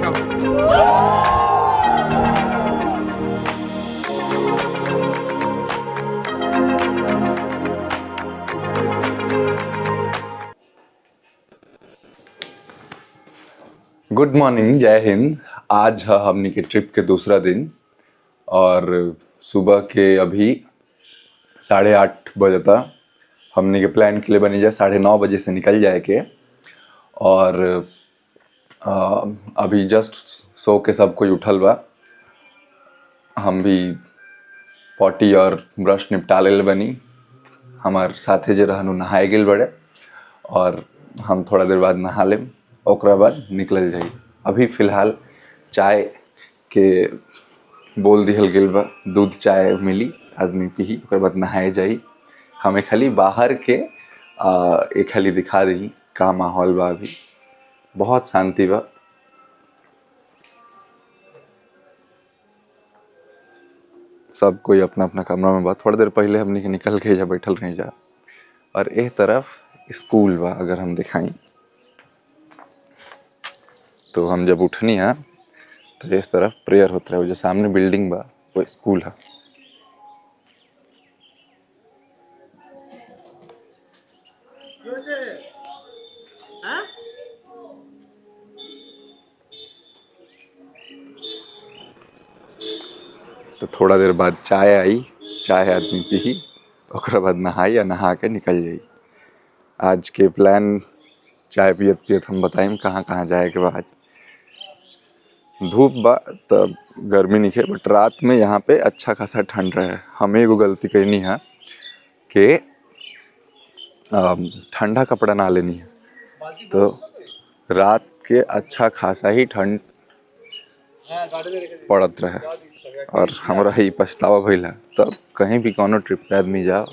Good morning, जय हिंद। आज है हमनी के ट्रिप के दूसरा दिन और सुबह के अभी 8:30 बजे तक हमनी के प्लान के लिए बनी जाए 9:30 बजे से निकल जाए के। और अभी जस्ट सो के सब कोई उठल बा। हम भी पॉटी और ब्रश निपटा ले बनी। हमार साथे जे रहनु नहाए गेल बड़े और हम थोड़ा देर बाद नहा लेम, ओकरा बाद निकल जाई। अभी फ़िलहाल चाय के बोल दिहल गेल बा, दूध चाय मिली, आदमी पी, ओकर बाद नहाए जाई। हमें खाली बाहर के एक खाली दिखा दी का माहौल बा। अभी बहुत शांति बा। सब कोई अपना अपना कमरा में बा। थोड़ी देर पहले हमने के निकल के जा बैठल रही जा। और एक तरफ स्कूल बा। अगर हम दिखाई तो हम जब उठनी है तो इस तरफ प्रेयर होता है। वो जो सामने बिल्डिंग बा वो स्कूल है। तो थोड़ा देर बाद चाय आई, चाय आदमी पी, ओकरा बाद नहाई या नहा के निकल जाई। आज के प्लान चाय पियत पियत हम बताइम कहाँ कहाँ जाए के बाद। धूप बा तब गर्मी नहीं है, बट रात में यहाँ पे अच्छा खासा ठंड रहे। हमें एगो गलती करनी है कि ठंडा कपड़ा ना लेनी है, तो रात के अच्छा खासा ही ठंड पड़त रहे और हमारा ही पछतावा भइला। तब कहीं भी कोनो ट्रिप पे आदमी जाओ,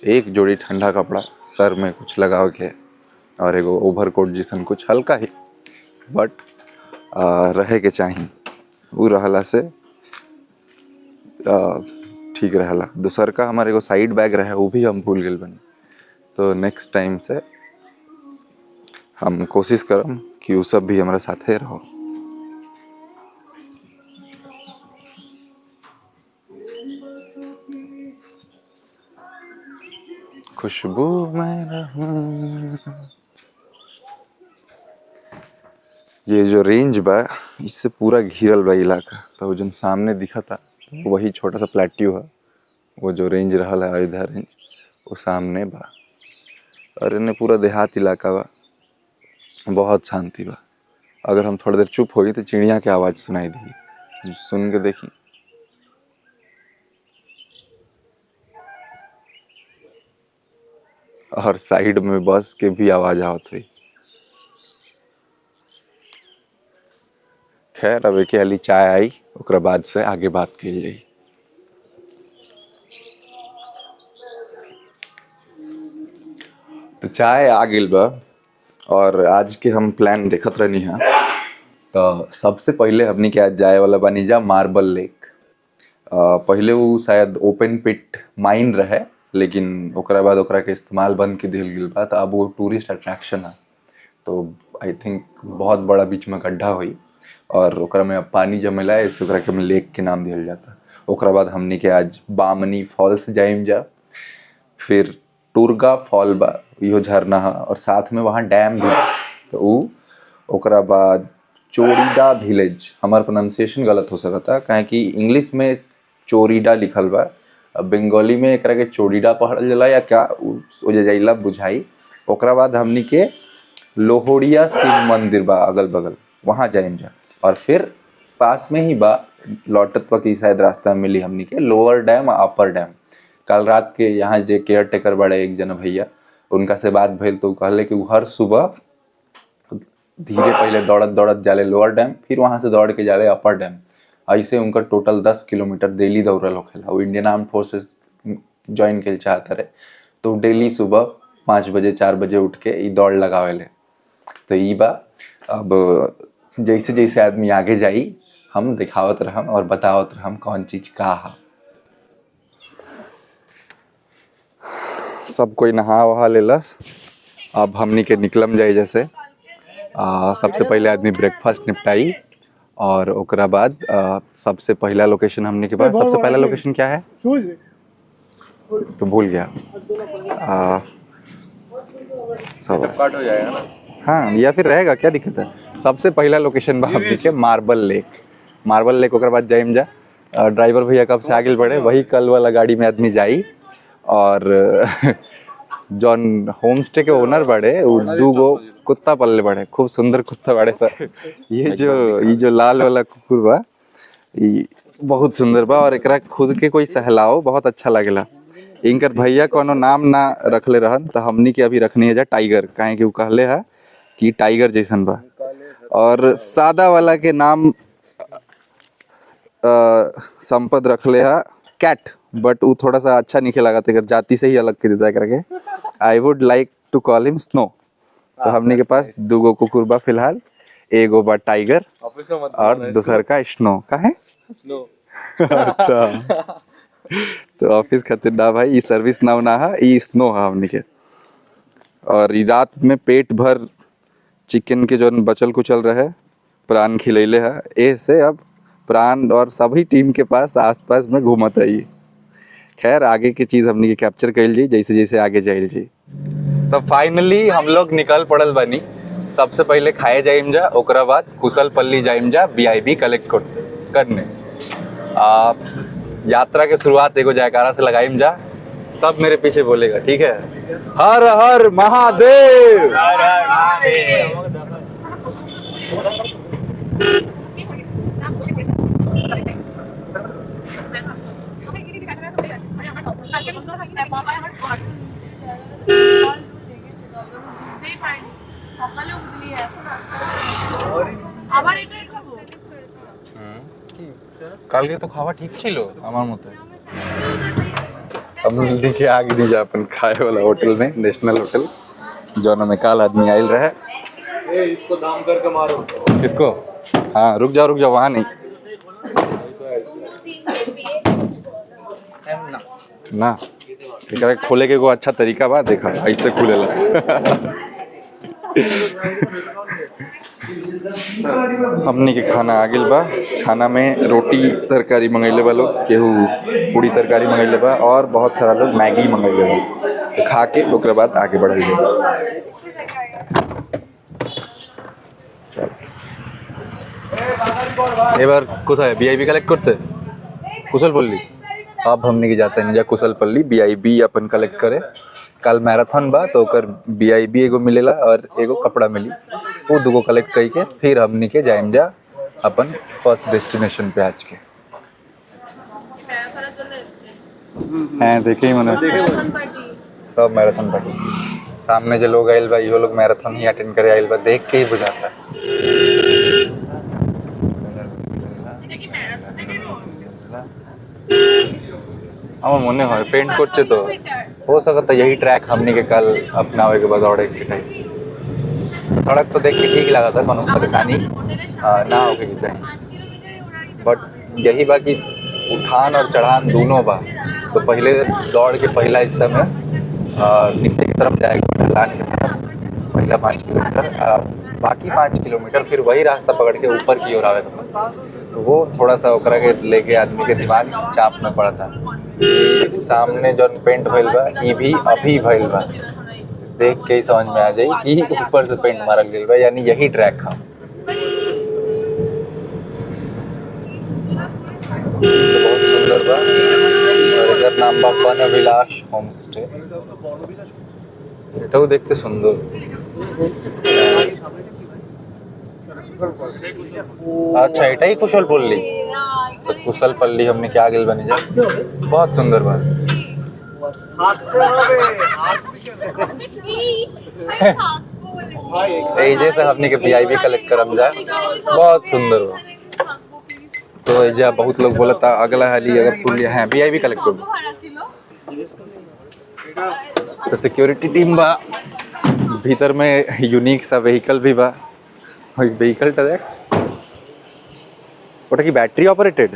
एक जोड़ी ठंडा कपड़ा सर में कुछ लगाओ के और एगो ओवरकोट जैसन कुछ हल्का ही बट रहे के चाहिए। वो रहला से ठीक रहला। दूसर का हमारे एगो साइड बैग रहे, वो भी हम भूल गए बनी। तो नेक्स्ट टाइम से हम कोशिश करम कि वो सब भी हमारे साथे रहो। खुशबू में रहूं। ये जो रेंज बा इससे पूरा घिरल बा इलाका। तो जो सामने दिखा था वही छोटा सा प्लेट्यू है। वो जो रेंज रहल है अयोध्या रेंज, वो सामने बा। और इन्हें पूरा देहात इलाका बा, बहुत शांति बा। अगर हम थोड़ी देर चुप होगी तो चिड़िया की आवाज़ सुनाई दी, सुन के देखी। और साइड में बस के भी आवाज़ आवत हुई। खैर अब एक हाली चाय आई, ओकरा बाद से आगे बात की जाई। तो चाय आ गई बा और आज के हम प्लान देखत रहनी है। तो सबसे पहले हमनी के आज जाए वाला बानी जा मार्बल लेक। पहले वो शायद ओपन पिट माइन रहे, लेकिन ओकरा बाद ओकरा के इस्तेमाल बंद के दिल गई बा। तो अब वो टूरिस्ट अट्रैक्शन है। तो आई थिंक बहुत बड़ा बीच में गड्ढा हुई और ओकरा में अब पानी जमेला है, इस ओकरा के में लेक के नाम दिया जाता। ओकरा बाद हमनी के आज बामनी फॉल्स जाइम जा। फिर टुरगा फॉल बा, इहो झरना है और साथ में वहाँ डैम भी बा। तो ओकरा बाद चोरीडा विलेज, हमार प्रोनाउंसिएशन गलत हो सकता काहे कि इंग्लिश में चोरीडा लिखल बा, बंगाली में एकरा के चोरीडा पढ़ल जाला या क्या ओ जाइला बुझाई। ओकरा बाद हमनी के लोहड़िया शिव मंदिर बा अगल बगल, वहाँ जाइम जा। और फिर पास में ही बा लौटत वक्त शायद रास्ता मिली हमनी के लोअर डैम और अपर डैम। कल रात के यहाँ जे केयर टेकर बड़े एक जन भैया, उनका से बात भइल तो कहले कि हर सुबह धीरे पहले दौड़त दौड़त जाले लोअर डैम, फिर वहाँ से दौड़ के जाले अपर डैम। ऐसे उनका टोटल 10 किलोमीटर डेली दौड़ल होखेला। वो इंडियन आर्म फोर्सेस ज्वाइन के चाहता रहे, तो डेली सुबह 5 बजे 4 बजे उठ के ई दौड़ लगावेले। तो ई बा अब जैसे जैसे आदमी आगे जाई हम दिखावत रहम और बतावत रहम कौन चीज का है। सब कोई नहा वहा लेलस। अब हमनी के निकलम जाए जैसे सबसे पहले आदमी ब्रेकफास्ट निपटाई और ओकरा बाद सबसे पहला लोकेशन हमने के पास, सबसे पहला लोकेशन क्या है तो भूल गया। सब कट हो जाएगा ना, हाँ या फिर रहेगा, क्या दिक्कत है। सबसे पहला लोकेशन बा हमने के मार्बल लेक। मार्बल लेक ओकरा बाद जाइम जा। ड्राइवर भैया कब से आगे बढ़े, वही कल वाला गाड़ी में आदमी जाई। और जौन होम स्टे के ओनर बड़े दू गो कुत्ता पल्ले बड़े, खूब सुंदर कुत्ता बड़े सर। ये जो लाल वाला कुकुर बा ये बहुत सुंदर बा, और एकरा खुद के कोई सहलाओ बहुत अच्छा लगेला। इनकर भैया कोनो नाम ना रखले रहन तो हमनी के अभी रखनी है जा टाइगर, काहे कि वो कहले है कि टाइगर जैसन बा। और सादा वाला के नाम संपद रखले है कैट, बट वो थोड़ा सा अच्छा नहीं लगा था, जाति से ही अलग कर देता है करके। I would like to call him snow. तो हमने के पास दूगो कुकुर बा फिलहाल, एगो बा टाइगर और दूसर का स्नो। का है स्नो? अच्छा तो ऑफिस खातिर ना भाई, ये सर्विस नाव ना है, ये स्नो है हमने के। और रात में पेट भर चिकन के जो बचल कुचल रहे प्राण खिलैले है, ए से अब प्राण और सभी टीम के पास आसपास में घूमत है। खैर आगे की चीज हमने के कैप्चर कर जी जैसे जैसे आगे जाइल जी। तो फाइनली हम लोग निकल पड़ल बनी। सबसे पहले खाए जाइम जा, ओकरा बाद कुशल पल्ली जाइम जा BIB कलेक्ट करने। यात्रा के शुरुआत एगो जयकारा से लगाइम जा, सब मेरे पीछे बोलेगा, ठीक है? हर हर महादेव। हर हर महादेव। কাল के तो खावा ठीक छिलो আমার মতে। हम लिखे आगे नहीं जा अपन खाए वाला होटल में, नेशनल होटल जौन में काल आदमी आयल रहे। इसको दाम करके मारो। किसको? हाँ रुक जाओ वहाँ नहीं ना, एकरा खोले के एगो अच्छा तरीका बा, देखा ऐसे खुलेला। हमनी के खाना आ गेल बा। खाना में रोटी तरकारी मंगैले बा लोग, केहू पूरी तरकारी मंगैले बा, और बहुत सारा लोग मैगी मंगैले बा। तो खा के ओकरे बाद आगे बढ़ल जाए। এবার কোথায় BIB कलेक्ट करते कुशल पल्ली। अब हमने के जाते हैं कुशल पल्ली BIB अपन कलेक्ट करे। कल मैराथन बा तो ओकर BIB एगो मिलेला और एगो कपड़ा मिली, वो दूगो कलेक्ट करके फिर हमने के जाइम जा अपन फर्स्ट डेस्टिनेशन पे आज के। हैं देखे ही मने सब मैराथन पार्टी सामने जो लोग आइल बा, इहो लोग मैराथन ही अटेंड करे आइल बा, देख के ही बुझाता है। আমার মনে হয় পেন্ট করছে তো हो सकता है यही ट्रैक हमने के कल अपनावे के बाद दौड़े के टाइम। सड़क तो देख के ठीक लगा था, कोनो परेशानी ना होके कि चाहिए, बट यही बा कि उठान और चढ़ान दोनों बा। तो पहले दौड़ के पहला हिस्सा में नीचे की तरफ जाएगा, ढलान की तरफ पहला 5 किलोमीटर, बाकी 5 किलोमीटर फिर वही रास्ता पकड़ के ऊपर की ओर आवे। तो वो थोड़ा सा ओकरा के लेके आदमी के दिमाग चाप में पड़ता। सामने जो पेंट भइल बा ई भी अभी भइल बा, देख के ही समझ में आ जाई कि ऊपर से पेंट मारल गइल बा, यानी यही ट्रैक है। बहुत सुंदर बा, और एकर नाम बा वनविलास होम स्टे। এটাও দেখতে সুন্দর। अच्छा एटाई कुशल पल्ली। तो कुशल पल्ली हमने क्या गेल बनी जा, बहुत सुंदर बात। এই जैसे हमने के BIB कलेक्ट करम जा, बहुत सुंदर बा। तो एजा बहुत लोग बोला था अगला हाली अगर फुल है BIB कलेक्ट करो। तो सिक्योरिटी टीम बा, भीतर में यूनिक सा व्हीकल भी बा। व्हीकलটা দেখ, ওটা কি ব্যাটারি অপারেটেড?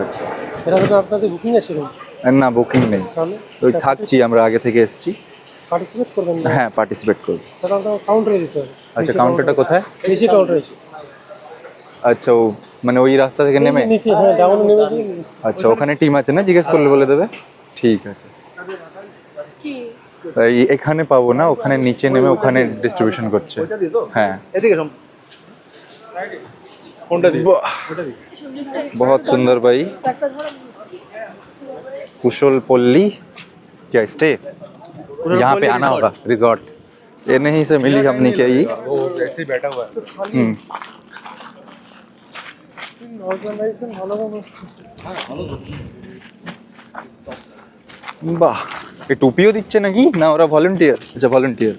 আচ্ছা এটা তো আপনাদের বুকিং আছে না? বুকিং নেই, ওই থাকছি আমরা আগে থেকে এসেছি। পার্টিসিপেট করবেন না? হ্যাঁ পার্টিসিপেট করব। তাহলে আপনারা কাউন্টারে দিতে হবে। আচ্ছা কাউন্টারটা কোথায়? নিচে কাউন্টার আছে। আচ্ছা ও মানে ওই রাস্তা থেকে নেমে নিচে হ্যাঁ ডাউন নেমে দিয়ে আচ্ছা ওখানে টিম আছে না জিজ্ঞেস করলে বলে দেবে ঠিক আছে এই এখানে পাবো না ওখানে নিচে নেমে ওখানে ডিস্ট্রিবিউশন করছে হ্যাঁ এদিকে কোনটা দিই बहुत सुंदर भाई कुशल पल्ली क्या स्टे यहाँ पे आना होगा रिजॉर्ट ये नहीं से मिली हमने क्या ये वो ऐसे ही बैठा हुआ है অর্গানাইজেশন ভালো বাহ এই টুপিও দিচ্ছে নাকি না ওরা ভলান্টিয়ার আচ্ছা ভলান্টিয়ার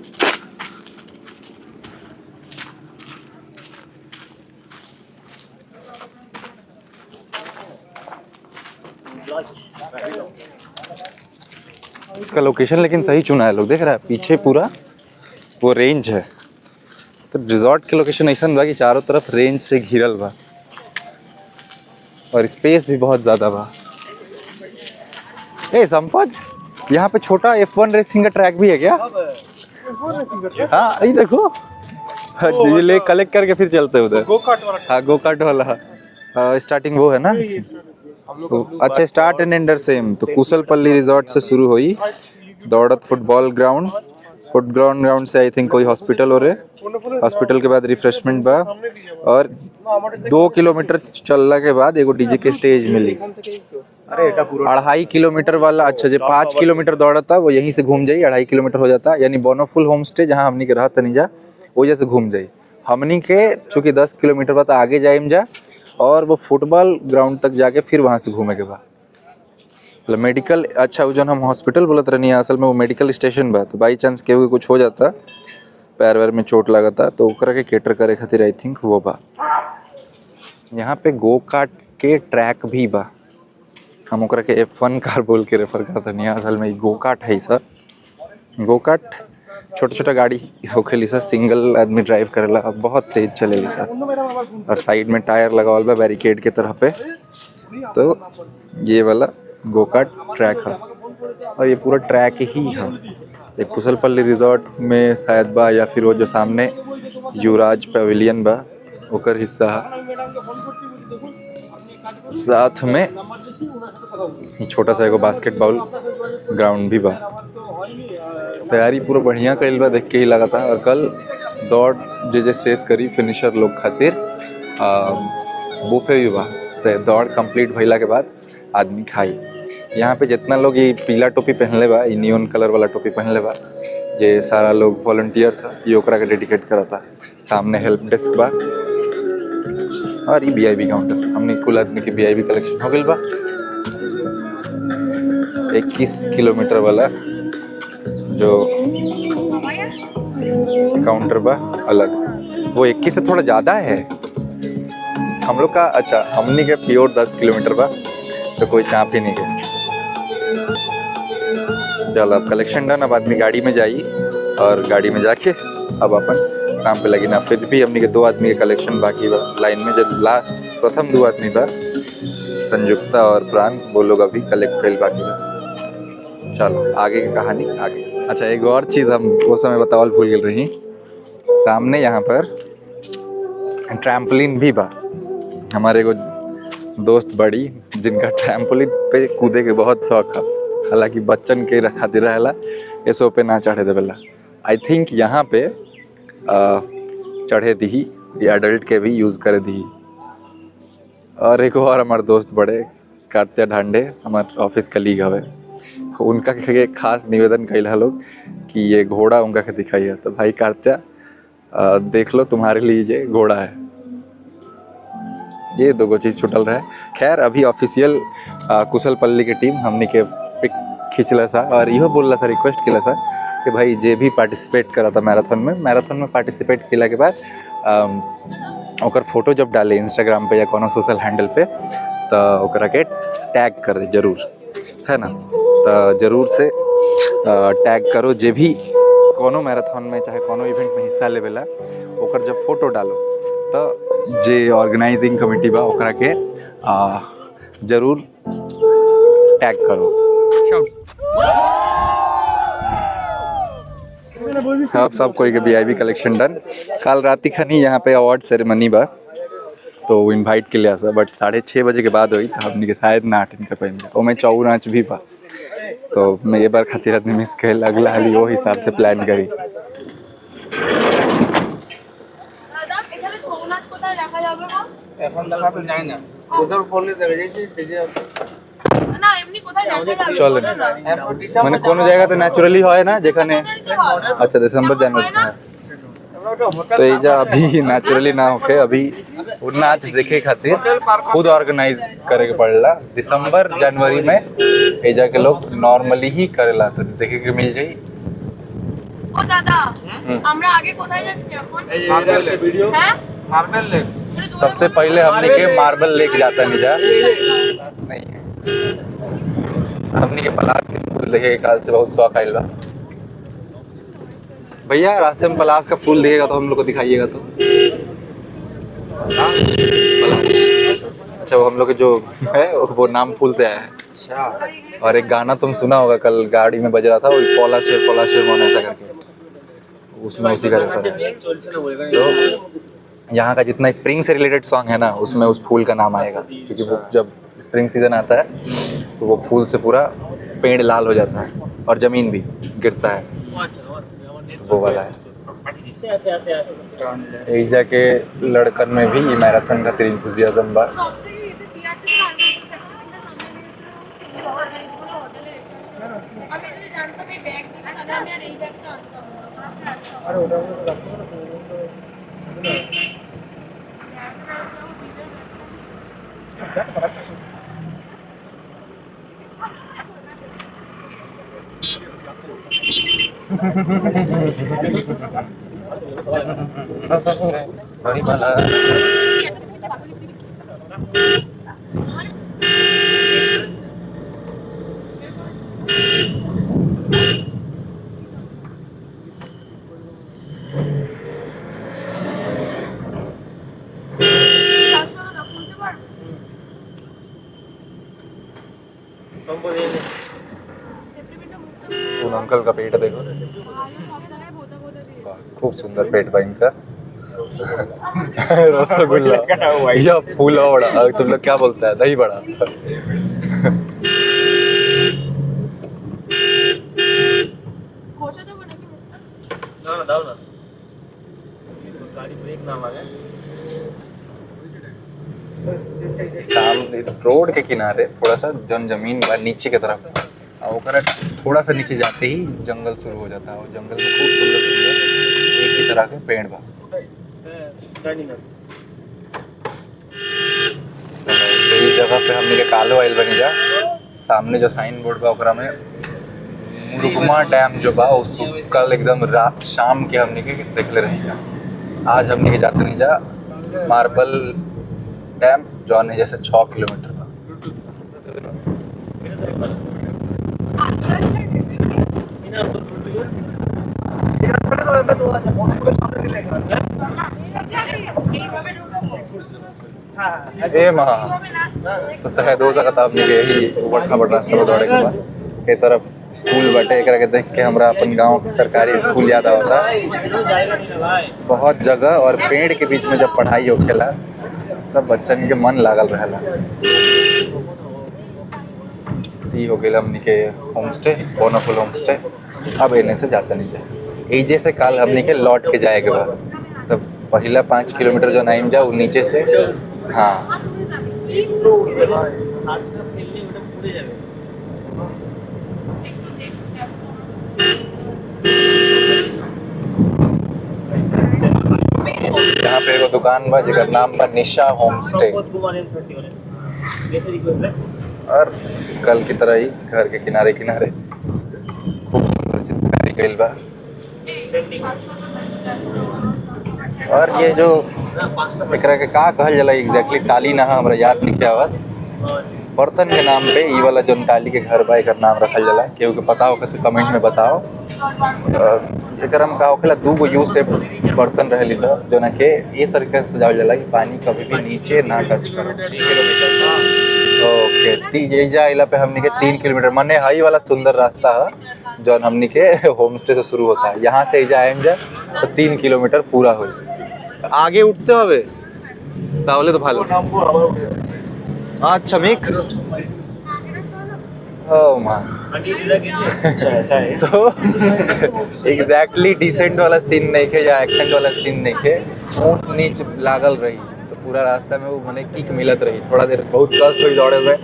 इसका लोकेशन लेकिन सही चुना है लोग देख रहा है पीछे पूरा वो रेंज है तो रिजॉर्ट के लोकेशन ऐसा बा कि चारों तरफ रेंज से घिरल बा और स्पेस भी बहुत ज़्यादा बा ए संपत यहाँ पे छोटा F1 रेसिंग का ट्रैक भी है क्या हाँ ये देखो ये ले कलेक्ट करके फिर चलते हैं उधर गो कार्ट वाला हाँ गो कार्ट वाला स्टार्टिंग वो है ना तो अच्छा स्टार्ट एंड एंडर सेम तो कुशलपल्ली रिजॉर्ट से शुरू हुई दौड़त फुटबॉल ग्राउंड से आई थिंक कोई हॉस्पिटल हो रहे हॉस्पिटल के बाद रिफ्रेशमेंट बा और 2 किलोमीटर चलने के बाद एगो डीजे के स्टेज मिली अरे এটা পুরো 2.5 किलोमीटर वाला अच्छा जो 5 किलोमीटर दौड़ा था वो यहीं से घूम जाई 2.5 किलोमीटर हो जाता यानी बोनोफुल होम स्टे जहाँ हमनी के रहा तनी जा वो जैसे घूम जाई हमनी के चूँकि 10 किलोमीटर बाद आगे जाइम जा और वो फुटबॉल ग्राउंड तक जाके फिर वहाँ से घूमे के बाद मतलब मेडिकल अच्छा वो जो हम हॉस्पिटल बोलत रहनी है असल में वो मेडिकल स्टेशन बा तो बाई चांस केहू के कुछ हो जाता पैर वैर में चोट लगता तो ओकरा के केटर करे खातिर आई थिंक वो बा यहाँ पे गो कार्ट के ट्रैक भी बा हम ओकरा के F1 कार बोल के रेफर करता नहीं असल में गो कार्ट है सर गो कार्ट छोटा छोटा गाड़ी होखेली सर सिंगल आदमी ड्राइव करेला बहुत तेज चलेगी सर और साइड में टायर लगावल बा बैरिकेड के तरह पे तो ये वाला गो कार्ट ट्रैक है और ये पूरा ट्रैक ही है ये कुशलपल्ली रिजॉर्ट में शायद बा या फिर वो जो सामने युवराज पेविलियन बा ओकर हिस्सा है साथ में ये छोटा सा एगो बास्केटबॉल ग्राउंड भी बा तैयारी पूरा बढ़िया कइल बा देख के ही लगा था और कल दौड़ जे शेष करी फिनिशर लोग खातिर बुफे भी बा तो दौड़ कंप्लीट भइला के बाद आदमी खाई यहाँ पे जितना लोग ये पीला टोपी पहनले बा ये नियॉन कलर वाला टोपी पहनले बा ये सारा लोग वॉलंटियर्स है ये ओकरा के डेडिकेट करता सामने हेल्प डेस्क बा और ये VIP काउंटर हमने कुल आदमी की VIP कलेक्शन हो गई बा 21 किलोमीटर वाला जो काउंटर बा अलग वो 21 से थोड़ा ज़्यादा है हम लोग का अच्छा हमने के प्योर 10 किलोमीटर बा तो कोई चाप ही नहीं है चलो अब कलेक्शन डन अब आदमी गाड़ी में जाइए और गाड़ी में जाके अब अपन काम पे लगी ना फिर भी हमने के 2 आदमी के कलेक्शन बाकी बा लाइन में जब लास्ट प्रथम 2 आदमी बा संयुक्ता और प्राण वो लोग अभी कलेक्ट कर बाकी बा चलो आगे की कहानी आगे अच्छा एक और चीज़ हम वो समय बतावल भूल गए रही सामने यहाँ पर ट्रैम्पोलिन भी बा हमारे को दोस्त बड़ी जिनका ट्रैम्पोलिन पे कूदे के बहुत शौक है हालांकि बच्चन के खातिर रहेला ऐसो पे ना चढ़े देवेला आई थिंक यहाँ पे चढ़े दी या एडल्ट के भी यूज़ करे दी और एक और हमारे दोस्त बड़े कार्त्या ढांडे हमारे ऑफिस कलीग हवे उनका के खास निवेदन कैला लोग कि ये घोड़ा उनका के दिखाइए तो भाई कार्त्या देख लो तुम्हारे लिए ये घोड़ा है ये 2 चीज़ छुटल रहे खैर अभी ऑफिशियल कुशलपल्ली की टीम हमने के पिक खींचला सा और इहो बोलला सा रिक्वेस्ट किला सा कि भाई जे भी पार्टिसिपेट करा था मैराथन में पार्टिसिपेट किला के बाद ओकर फोटो जब डाले इंस्टाग्राम पे या कोनो सोशल हैंडल पे तो ओकरा के टैग कर दे जरूर है ना तो जरूर से टैग करो जे भी कोनो मैराथन में चाहे कोनो इवेंट में हिस्सा लेवेला ओकर जब फोटो डालो तो जे ऑर्गेनाइजिंग कमेटी बा ओकरा के जरूर टैग करो अब सब कोई के VIP कलेक्शन डन कल रात खनी यहाँ पे अवार्ड सेरेमनी बा तो तो इनवाइट के लिए आसा बट 6:30 बजे के बाद हुई तो हमने के शायद ना अटेंड कर पाएंगे और मैं चौ नाच भी पा तो मैं ये बार खातिर आदमी मिस कर अगला हाली वो हिसाब से प्लान करी এখন দেখাতে যায় না ওদের বলে দেবে যে সেজে না এমনি কোথায় দেখা যাবে চলে মানে কোন জায়গাতে ন্যাচারালি হয় না যেখানে अच्छा दिसंबर जनवरी में तो ये जा अभी नेचुरली ना होके अभी वो नाच देखे खातिर खुद ऑर्गेनाइज करे के पड़ला दिसंबर जनवरी में ये जा के लोग नॉर्मली ही करेला तो देखे के मिल जाई ও দাদা আমরা আগে কোথায় যাচ্ছি এখন মার্বেল ভিডিও হ্যাঁ মার্বেল লেক सबसे पहले हमने के मार्बल लेक जाता नहीं जा नहीं हमने के पलाश के फूल देखे के काल से बहुत शौक आइल बा भैया रास्ते में पलाश का फूल दिखेगा तो हम लोग को दिखाइएगा तो हाँ? पलाश। अच्छा वो हम लोग के जो है वो नाम फूल से आया है अच्छा और एक गाना तुम सुना होगा कल गाड़ी में बज रहा था वो पोला शेर मोन ऐसा करके उसमें उसी का रेफर है तो यहाँ का जितना स्प्रिंग से रिलेटेड सॉन्ग है ना उसमें उस फूल का नाम आएगा क्योंकि वो जब स्प्रिंग सीजन आता है तो वो फूल से पूरा पेड़ लाल हो जाता है और ज़मीन भी गिरता है वो वाला है एक जाके लड़कन में भी मैराथन का तेरी इंतजियाजम बा সবথেকে এতে টিআরপি সার্ভিস আমি যদি জানতাম এই ব্যাগ তাহলে আমি আর এই ব্যাগটা আনতাম না আরে ওটা वही वाला उन अंकल का पेट देखो खूब सुंदर पेट बा इनका रसगुल्ला या फूला बड़ा तुम लोग क्या बोलते हैं दही बड़ा না না দাও না গাড়ি ব্রেক না লাগে सामने रोड के किनारे थोड़ा सा जन जमीन बा नीचे की तरफ और ओकरा थोड़ा सा नीचे जाते ही जंगल शुरू हो जाता है और जंगल में खूब सुंदर सुंदर एक ही तरह के पेड़ बा तो इस जगह पे हमने के कालो आइल बनी जा सामने जो साइन बोर्ड बा ओकरा में मुरुगमा डैम जो बा उस कल एकदम रात शाम के हमने के देखले रही जा आज हमने के जाते नहीं जा मार्बल डैम जो आने जैसे 6 किलोमीटर का ए माँ तो शायद हो सकता हमने के यही ऊबड़ खाबड़ रास्ता दौड़े के बाद के तरफ स्कूल बटे एकरा के देख के हमरा अपन गांव के सरकारी स्कूल याद आवता बहुत जगह और पेड़ के बीच में जब पढ़ाई होखेला तब बच्चन के मन लागल रहेला ई हो गेल हमनी के होम स्टे बोनाफुल होम स्टे अब एने से जाता नहीं जाए एजे से काल हमनी के लौट के जाए के बाद तब पहला 5 किलोमीटर जो नाइम जा वो नीचे से हाँ यहाँ पे एगो दुकान बा जेकर नाम बा निशा होम स्टे और कल की तरह ही घर के किनारे किनारे खूब सुंदर चित्रकारी कइल बा और ये जो एकरा के का कहल जाला एग्जैक्टली टाली ना हमरा याद नहीं आवत बर्तन के नाम पे ई वाला जो टाली के घर बा एकर नाम रखल जाला केहू के पता होखे तो कमेंट में बताओ एकर हम का होखेला दू गो यू से बर्तन रहली सब जो ना के ये तरीके से सजावल जाला कि पानी कभी भी नीचे ना टच करो ओके ती ये जाइला पे हमनी के 3 किलोमीटर माने हाई वाला सुंदर रास्ता है जो हमनी के होम स्टे से शुरू होता है यहाँ से जा तो 3 किलोमीटर पूरा हो आगे उठते हुए তাহলে তো ভালো। আচ্ছা মিক্স, ও মা। आंटी सीधा कीजिए अच्छा ऐसा है तो एग्जैक्टली डिसेंट वाला सीन नहीं खे या एक्सेंट वाला सीन नहीं खे, ऊंच नीच लागल रही तो पूरा रास्ता में वो मने किक मिलत रही। थोड़ा देर बहुत कष्ट हुई दौड़े में,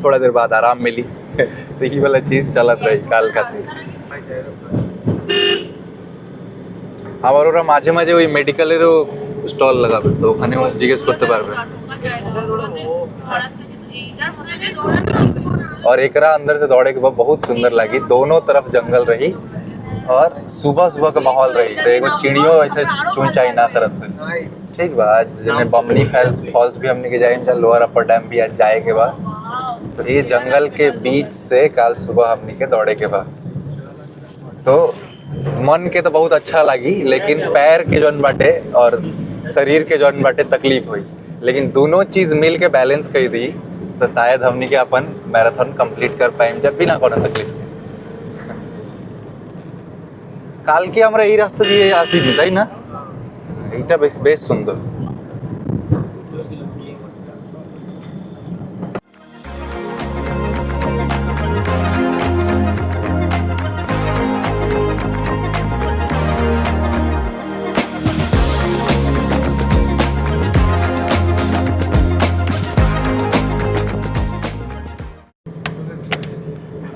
थोड़ा देर बाद आराम मिली तो ये वाला चीज चलत रही काल खातिर। আবার ওরা মাঝে মাঝে ওই মেডিকেলেরও স্টল লাগাবে, তো ওখানেও জিজ্ঞেস করতে পারবে। और एकरा अंदर से दौड़े के बाद बहुत सुंदर लगी, दोनों तरफ जंगल रही और सुबह सुबह का माहौल रही, तो एगो चिड़ियों ऐसे चुनचाई ना तरफ से। ठीक बा, आज जने बमनी फॉल्स भी हमने के जाए, लोअर अपर डैम भी आज जाए के बाद, तो ये जंगल के बीच से काल सुबह हमने के दौड़े के बाद तो मन के तो बहुत अच्छा लगी, लेकिन पैर के जौन बाटे और शरीर के जौन बाटे तकलीफ हुई, लेकिन दोनों चीज मिल के बैलेंस कर दी तो शायद हमनी के अपन मैराथन कंप्लीट कर पाएम जब बिना कोनो तकलीफ के। কাল কি আমরা এই রাস্তা দিয়ে আসিনি তাই না? এইটা বেশ বেশ সুন্দর।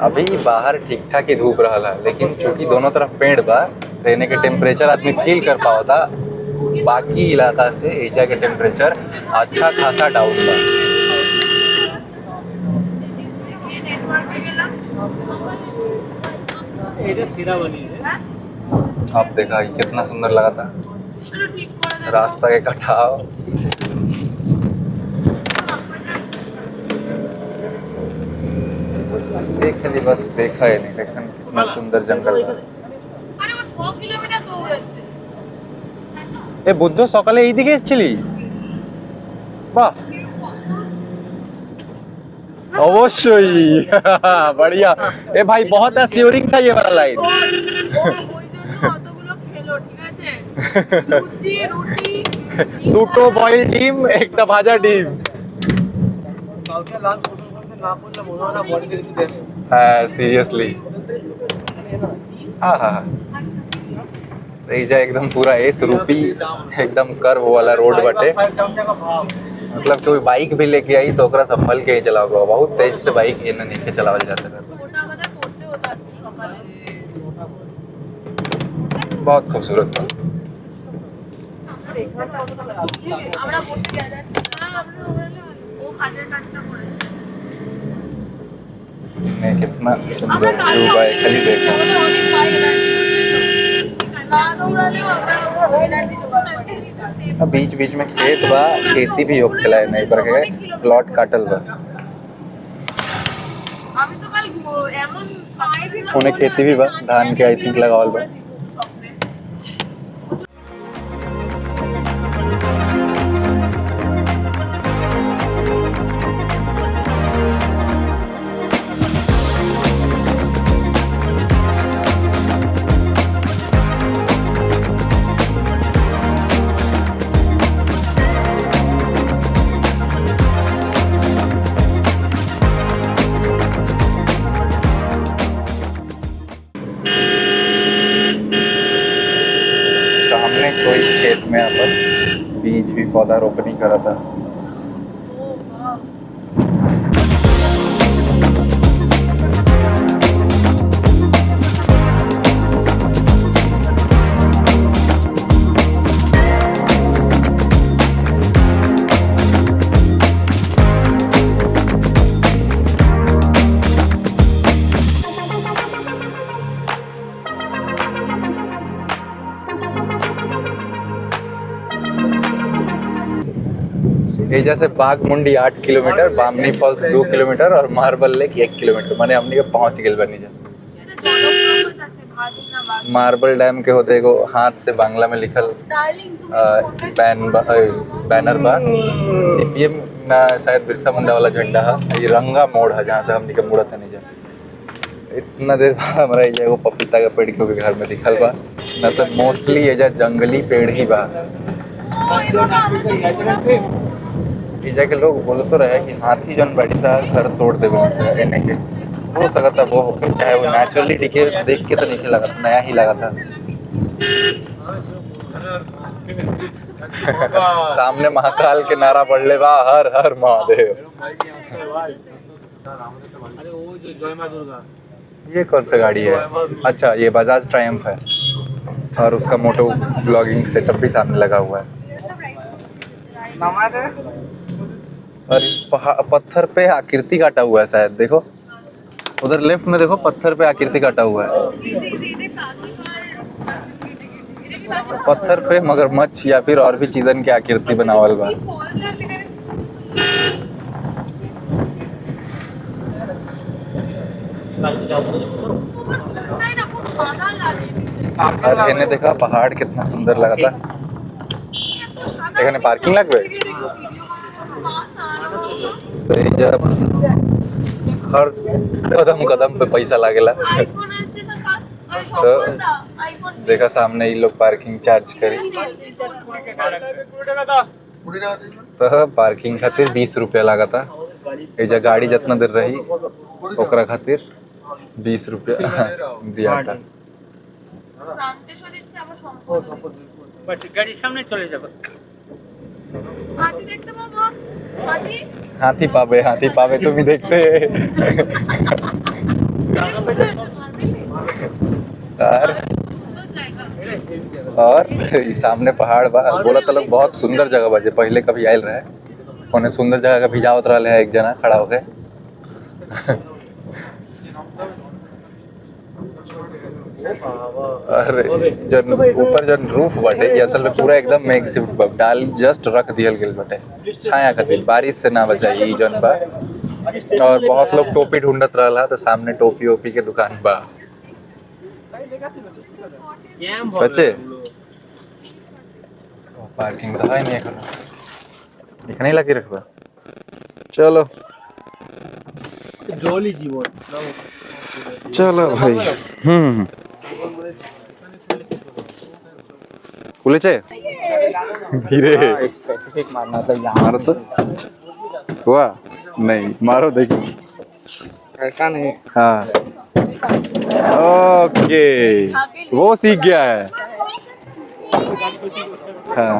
अभी बाहर ठीक ठाक ही धूप रहा है, लेकिन चूंकि दोनों तरफ पेड़ बा रहने के टेम्परेचर आदमी फील कर पाओ था, बाकी इलाका से एजा के टेम्परेचर अच्छा खासा डाउन बा। ये सीधा बनी है आप देखा ये कितना सुंदर लगा था रास्ता के कटाव। देख ली बस, देखा है नहीं कैसन कितना सुंदर जंगल है। আরে ও 6 কিলোমিটার দৌড়েছে। এ বুদ্ধ সকালে এই দিকে এসেছিলি? বাহ, অবশ্যই बढ़िया। ए भाई बहुत एश्योरिंग था ये वाला लाइन। ওই জন্য অতগুলো খেলো, ঠিক আছে? লুচি রুটি দুটো বয়েল ডিম, একটা ভাজা ডিম। কালকে লাঞ্চ করতে না করলে মনে হয় না বডিতে কিছু দেবে। হ্যাঁ সিরিयसली। हाँ हाँ जा एकदम पूरा एस रूपी एकदम कर्व वाला रोड बटे, मतलब कोई बाइक भी लेके आई तो ओकरा संभल के ही चलाओगे, बहुत तेज से बाइक ये नहीं चलावल जा सकता। ওটা আমাদের করতে হতো আজকে সকালে। बहुत खूबसूरत था। আমরা বসে যাচ্ছি, আমরা ওখানে ও কাজের কাজটা করেছে। ने कितना सुंदर व्यू है खाली देखा। আমাদের অনেক পাই এনার্জি না দৌড়ালেও আমরা এনার্জি জোগাড় করি। अब बीच बीच में खेत बा, खेती भी हो खिलाए नहीं पर के प्लॉट काटल बा। আমি তো কাল এমন পায়ে দিলাম उन्हें खेती भी बा, धान के आई थिंक लगावल बा। सामने कोई खेत में अपन बीज भी पौधा रोपनी करा था। एजा से Bagmundi 8 kilometre, Bamni false 2 kilometre और मार्बल लेक 1 किलोमीटर, माने हमने के पहुंच गेल बनी जा। मार्बल डैम के होते को हाथ से बांग्ला में लिखल बैनर बा, सीपीएम में शायद बिरसा मुंडा वाला झंडा है। ये रंगा मोड़ है जहाँ से हमने के मुड़त नहीं जा। इतना देर बाद हमारा ये वो पपीता का पेड़ के घर में दिखल बा, न तो मोस्टली एजा जंगली पेड़ ही बा। एजा के लोग बोल तो रहे कि हाथी जन बड़ी सा घर तोड़ देवे से एने के हो सकता वो होके चाहे वो नेचुरली दिखे देख के तो नहीं लगा था, नया ही लगा था। सामने महाकाल के नारा पड़ले बा हर हर महादेव। अरे वो जो जय मां दुर्गा, ये कौन सा गाड़ी है? अच्छा ये बजाज ट्रायम्फ है और उसका मोटो ब्लॉगिंग सेटअप भी सामने लगा हुआ है। और इस पत्थर पे आकृति काटा हुआ है शायद, देखो उधर लेफ्ट में देखो पत्थर पे आकृति काटा हुआ है। पत्थर पे मगरमच्छ या फिर और भी चीजन के आकृति बनावल बा। और इन्हें देखा पहाड़ कितना सुंदर लगा था। एखाने पार्किंग लगबे तो ये जब हर कदम कदम पे पैसा लागेला तो देखा सामने ये लोग पार्किंग चार्ज करी तो पार्किंग खातिर 20 रुपया लगा था। एजा गाड़ी जितना देर रही ओकरा खातिर 20 रुपया दिया था। গাড়ির সামনে চলে যাবে। हाथी देखते बाबा, हाथी हाथी पावे तुम ही देखते और इस सामने पहाड़ बा। बोला तो लोग बहुत सुंदर जगह बा, जे पहले कभी आयल रहे कोने सुंदर जगह का भिजावत रहा है एक जना खड़ा होके। अरे जन ऊपर जन रूफ बाटे ये असल में पूरा एकदम मेकशिफ्ट बा, डाल जस्ट रख दियल गेल बाटे छाया खातिर, बारिश से ना बचाई ई जन बा। और बहुत लोग टोपी ढूंढत रहला तो सामने टोपी ओपी के दुकान बा। बच्चे पार्किंग तो है नहीं एखने लगी रखबा। चलो জলই জীবন। चलो भाई खुलेছে धीरे स्पेसिफिक मारना तो यहाँ मारो तो हुआ नहीं, मारो देखो ऐसा नहीं। हाँ ओके वो सीख गया है। हाँ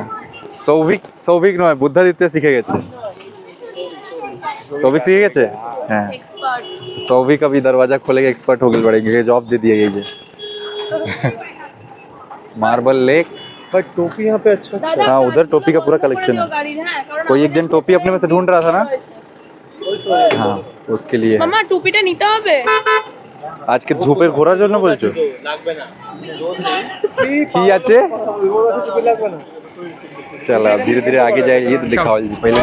সৌভিক নয় বুদ্ধাদিত্য শিখে গেছে। सौभिक सीखे गए हाँ सौभिक अभी दरवाजा खोलेगा एक्सपर्ट हो गए बड़े जॉब दे दिया ये मार्बल लेक। बट टोपी यहाँ पे अच्छा हाँ उधर टोपी का पूरा कलेक्शन है। कोई एक जन टोपी अपने में से ढूंढ रहा था ना, हाँ उसके लिए মামা টুপিটা নিতে হবে। আজকে ধূপের ঘোরার জন্য বলছো? লাগবে না কি আছে? चलो धीरे धीरे आगे जाएगी तो दिखाओ पहले